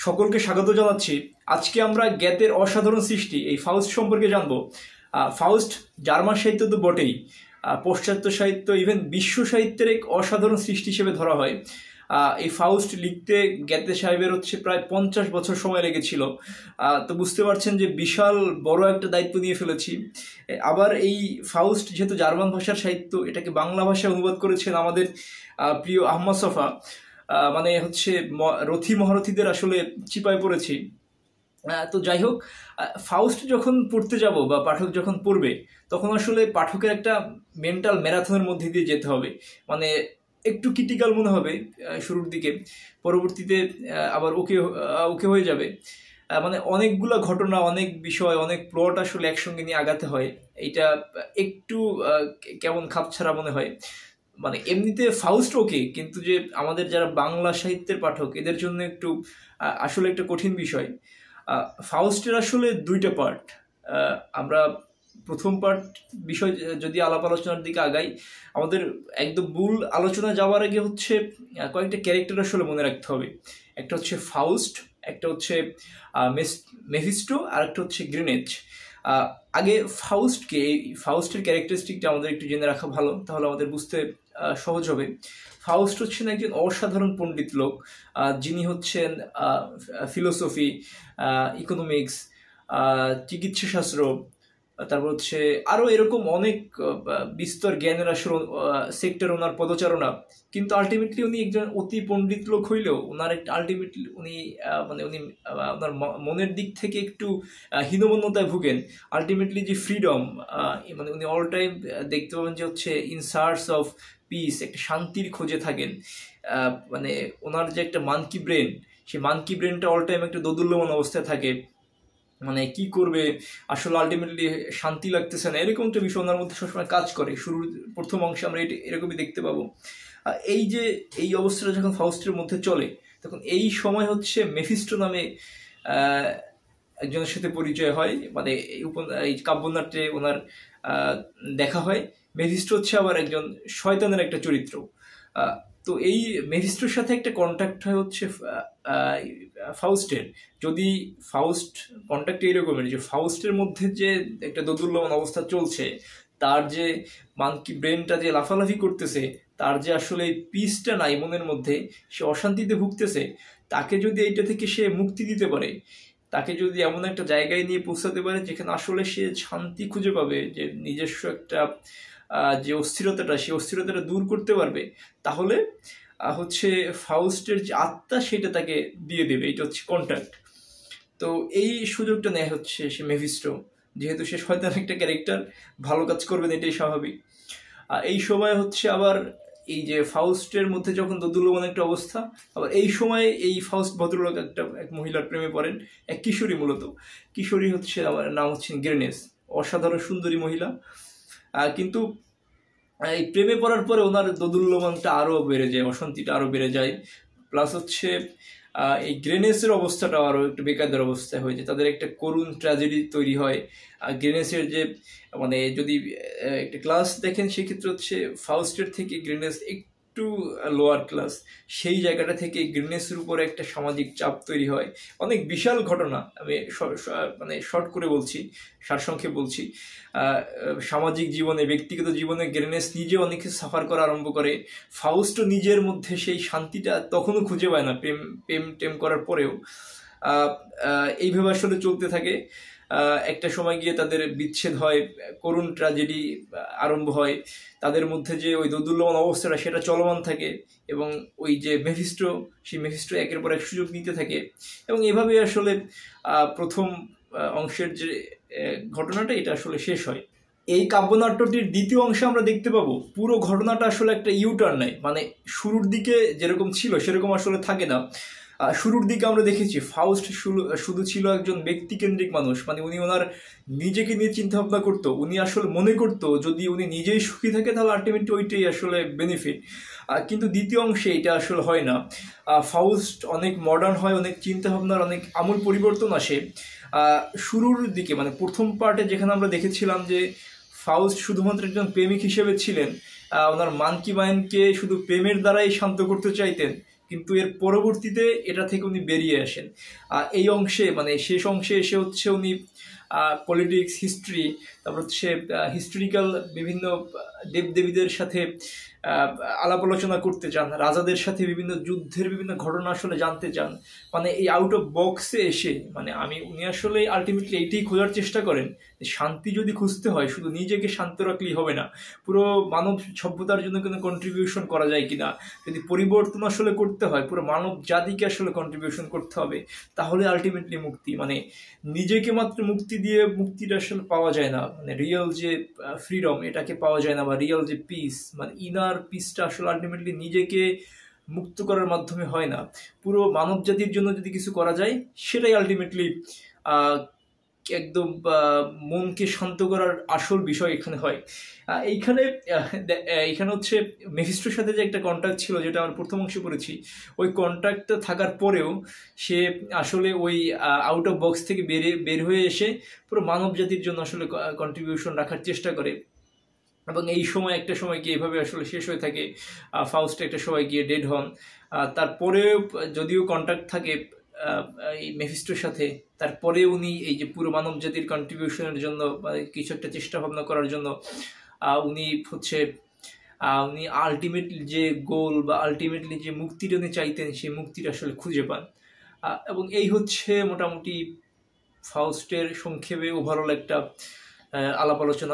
সকলকে স্বাগত জানাচ্ছি। আজকে আমরা গ্যাতের অসাধারণ সৃষ্টি এই ফাউস্ট সম্পর্কে জানবো। ফাউস্ট জার্মান সাহিত্য তো বটেই, পাশ্চাত্য সাহিত্য ইভেন বিশ্ব সাহিত্যের এক অসাধারণ সৃষ্টি হিসেবে ধরা হয়। এই ফাউস্ট লিখতে গ্যাতে সাহেবের প্রায় 50 বছর সময় লেগেছিল। তো বুঝতে পারছেন যে বিশাল বড় একটা দায়িত্ব নিয়ে ফেলেছি। আবার এই ফাউস্ট যেহেতু জার্মান ভাষার সাহিত্য, এটাকে বাংলা ভাষায় অনুবাদ করেছেন আমাদের প্রিয় আহমদ ছফা। মানে রথী মহারথীদের আসলে চিপায় পড়েছি। তো যাই হোক, ফাউস্ট যখন পড়তে যাব বা পাঠক যখন পড়বে, তখন আসলে পাঠকের একটা মেন্টাল ম্যারাথনের মধ্যে দিয়ে যেতে হবে। মানে একটু ক্রিটিক্যাল মনে হবে শুরুর দিকে, পরবর্তীতে আবার ওকে ওকে হয়ে যাবে। মানে অনেকগুলো ঘটনা, অনেক বিষয়, অনেক প্লট আসলে একসঙ্গে নিয়ে আগাতে হয়। এইটা একটু কেমন খাপছাড়া মনে হয়। মানে এমনিতে ফাউস্ট ওকে, কিন্তু যে আমাদের যারা বাংলা সাহিত্যের পাঠক, এদের জন্য একটু আসলে একটা কঠিন বিষয়। ফাউস্টের আসলে দুইটা পার্ট। আমরা প্রথম পার্ট বিষয় যদি আলাপ আলোচনার দিকে আগাই, আমাদের একদম মূল আলোচনা যাওয়ার আগে কয়েকটা ক্যারেক্টার আসলে মনে রাখতে হবে। একটা হচ্ছে ফাউস্ট, একটা হচ্ছে মেফিস্টো, আর একটা হচ্ছে গ্রেনেজ। আগে ফাউস্টকে, এই ফাউস্টের ক্যারেক্টারিস্টিকটা আমাদের একটু জেনে রাখা ভালো, তাহলে আমাদের বুঝতে সহজ হবে। ফাউস্ট হচ্ছেন একজন অসাধারণ পণ্ডিত লোক, যিনি হচ্ছেন ফিলোসফি, ইকোনমিক্স, চিকিৎসাশাস্ত্র, তারপর আরও এরকম অনেক বিস্তর জ্ঞানের আসলে সেক্টর ওনার পদচারণা। কিন্তু আলটিমেটলি উনি একজন অতি পণ্ডিত লোক হইলেও ওনার একটা আলটিমেটলি উনি ওনার মনের দিক থেকে একটু হীনমন্যতায় ভুগেন। আলটিমেটলি যে ফ্রিডম, মানে উনি অল টাইম দেখতে পাবেন যে ইন সার্চ অফ পিস, একটা শান্তির খোঁজে থাকেন। মানে ওনার যে একটা মানকি ব্রেন, সেই মানকি ব্রেনটা অল টাইম একটা দোদুল্যমান অবস্থায় থাকে। মানে কি করবে আসলে আলটিমেটলি শান্তি লাগতেছে না, এরকম একটা বিষয় ওনার মধ্যে সবসময় কাজ করে। শুরুর প্রথম অংশে আমরা এরকমই দেখতে পাবো। এই অবস্থাটা যখন ফাউস্টের মধ্যে চলে, তখন এই সময় মেফিস্টো নামে একজনের সাথে পরিচয় হয়। মানে এই কাব্যনাট্যে ওনার দেখা হয়। মেফিস্টো আবার একজন শয়তানের একটা চরিত্র। তো এই মেফিস্টোর সাথে একটা কন্ট্যাক্ট হয় ফাউস্টের। যদি ফাউস্ট কন্ট্যাক্ট এইরকমের যে ফাউস্টের মধ্যে যে একটা দোদুল্যমান অবস্থা চলছে, তার যে মানকি ব্রেনটা যে লাফালাফি করতেছে, তার যে আসলে পিসটা নাই মনের মধ্যে, সে অশান্তিতে ভুগতেছে, তাকে যদি এইটা থেকে সে মুক্তি দিতে পারে, তাকে যদি এমন একটা জায়গায় নিয়ে পৌঁছাতে পারে যেখানে আসলে সে শান্তি খুঁজে পাবে, যে নিজস্ব একটা যে অস্থিরতাটা, সেই অস্থিরতাটা দূর করতে পারবে, তাহলে ফাউস্টের যে আত্মা সেটা তাকে দিয়ে দেবে। এটা কন্ট্যাক্ট। তো এই সুযোগটা নেয় সে মেফিস্টো। যেহেতু সে শয়তান একটা ক্যারেক্টার, ভালো কাজ করবেন এটাই স্বাভাবিক। এই সময় আবার এই যে ফাউস্টের মধ্যে যখন দোদুল্যমান একটা অবস্থা, আবার এই সময় এই ফাউস্ট ভদ্রলোক এক মহিলার প্রেমে পড়েন, এক কিশোরী। মূলত কিশোরী আমার নাম গ্রেনেজ, অসাধারণ সুন্দরী মহিলা। কিন্তু এই প্রেমে পড়ার পরে ওনার দোদুল্যমানটা আরও বেড়ে যায়, অশান্তিটা আরও বেড়ে যায়। প্লাস এই গ্রেনেসের অবস্থাটা আরও একটু বেকায়দার অবস্থায় হয়ে যায়। তাদের একটা করুণ ট্র্যাজেডি তৈরি হয়। গ্রেনেসের যে মানে যদি একটা ক্লাস দেখেন, সেক্ষেত্রে ফাউস্টের থেকে গ্রেনেস একটু লোয়ার ক্লাস। সেই জায়গাটা থেকে গ্রেনেসের উপরে একটা সামাজিক চাপ তৈরি হয়। অনেক বিশাল ঘটনা, আমি মানে শর্ট করে বলছি, সারসংক্ষেপ বলছি। সামাজিক জীবনে, ব্যক্তিগত জীবনে গ্রেনেস নিজে অনেক সাফার করা আরম্ভ করে। ফাউস্টও নিজের মধ্যে সেই শান্তিটা তখনও খুঁজে পায় না, প্রেম করার পরেও। এইভাবে আসলে চলতে থাকে। একটা সময় গিয়ে তাদের বিচ্ছেদ হয়, করুণ ট্র্যাজেডি আরম্ভ হয়। তাদের মধ্যে যে ওই দোদুল্যমান অবস্থাটা, সেটা চলমান থাকে। এবং ওই যে মেফিস্টো, সেই মেফিস্টো একের পর এক সুযোগ নিতে থাকে। এবং এভাবে আসলে প্রথম অংশের যে ঘটনাটা, এটা আসলে শেষ হয়। এই কাব্যনাট্যটির দ্বিতীয় অংশে আমরা দেখতে পাবো পুরো ঘটনাটা আসলে একটা ইউটার্ন নেয়। মানে শুরুর দিকে যেরকম ছিল সেরকম আসলে থাকে না। শুরুর দিকে আমরা দেখেছি ফাউস্ট শুধু ছিল একজন ব্যক্তিকেন্দ্রিক মানুষ। মানে উনি ওনার নিজেকে নিয়ে চিন্তা ভাবনা করতো। উনি আসলে মনে করতো যদি উনি নিজেই সুখী থাকে, তাহলে আলটিমেটলি ওইটাই আসলে বেনিফিট। কিন্তু দ্বিতীয় অংশে এটা আসলে হয় না। ফাউস্ট অনেক মডার্ন হয়, অনেক চিন্তা ভাবনার অনেক আমূল পরিবর্তন আসে। শুরুর দিকে মানে প্রথম পার্টে যেখানে আমরা দেখেছিলাম যে ফাউস্ট শুধুমাত্র একজন প্রেমিক হিসেবে ছিলেন, ওনার মানকি মাইন্ডকে শুধু প্রেমের দ্বারাই শান্ত করতে চাইতেন, কিন্তু এর পরবর্তীতে এটা থেকে উনি বেরিয়ে আসেন। এই অংশে মানে শেষ অংশে এসে হচ্ছে উনি পলিটিক্স, হিস্ট্রি, তারপর হচ্ছে হিস্টোরিক্যাল বিভিন্ন দেবদেবীদের সাথে আলাপ আলোচনা করতে চান, রাজাদের সাথে বিভিন্ন যুদ্ধের বিভিন্ন ঘটনা আসলে জানতে চান। মানে এই আউট অফ বক্সে এসে মানে উনি আসলে আলটিমেটলি এইটাই খোঁজার চেষ্টা করেন যে শান্তি যদি খুঁজতে হয় শুধু নিজেকে শান্ত রাখলেই হবে না, পুরো মানব সভ্যতার জন্য কোনো কন্ট্রিবিউশন করা যায় কিনা, যদি পরিবর্তন আসলে করতে হয় পুরো মানব জাতিকে আসলে কন্ট্রিবিউশন করতে হবে, তাহলে আলটিমেটলি মুক্তি। মানে নিজেকে মাত্র মুক্তি দিয়ে মুক্তিটা আসলে পাওয়া যায় না, মানে রিয়েল যে ফ্রিডম এটাকে পাওয়া যায় না, বা রিয়েল যে পিস মানে ইনার পিসটা আসলে আলটিমেটলি নিজেকে মুক্ত করার মাধ্যমে হয় না। পুরো মানব জাতির জন্য যদি কিছু করা যায় সেটাই আলটিমেটলি একদম মনকে শান্ত করার আসল বিষয় এখানে হয়। এইখানে এইখানে হচ্ছে মেফিস্টোর সাথে যে একটা কন্ট্যাক্ট ছিল যেটা আমার প্রথম অংশে পড়েছি, ওই কন্ট্যাক্টটা থাকার পরেও সে আসলে ওই আউট অফ বক্স থেকে বের হয়ে এসে পুরো মানব জাতির জন্য আসলে কন্ট্রিবিউশন রাখার চেষ্টা করে। এবং এই সময় একটা সময় গিয়ে এভাবে আসলে শেষ হয়ে থাকে, ফাউস্ট একটা সময় গিয়ে ডেড হন। তারপরে যদিও কন্ট্যাক্ট থাকে এই মেফিস্টোর সাথে, তারপরে উনি এই যে পুরো মানব জাতির কন্ট্রিবিউশনের জন্য কিছু একটা চেষ্টা ভাবনা করার জন্য উনি হচ্ছে উনি আলটিমেটলি যে গোল বা আলটিমেটলি যে মুক্তিটা উনি চাইতেন সেই মুক্তিটা আসলে খুঁজে পান। এবং এই হচ্ছে মোটামুটি ফাউস্টের সংক্ষেপে ওভারঅল একটা আলাপ আলোচনা।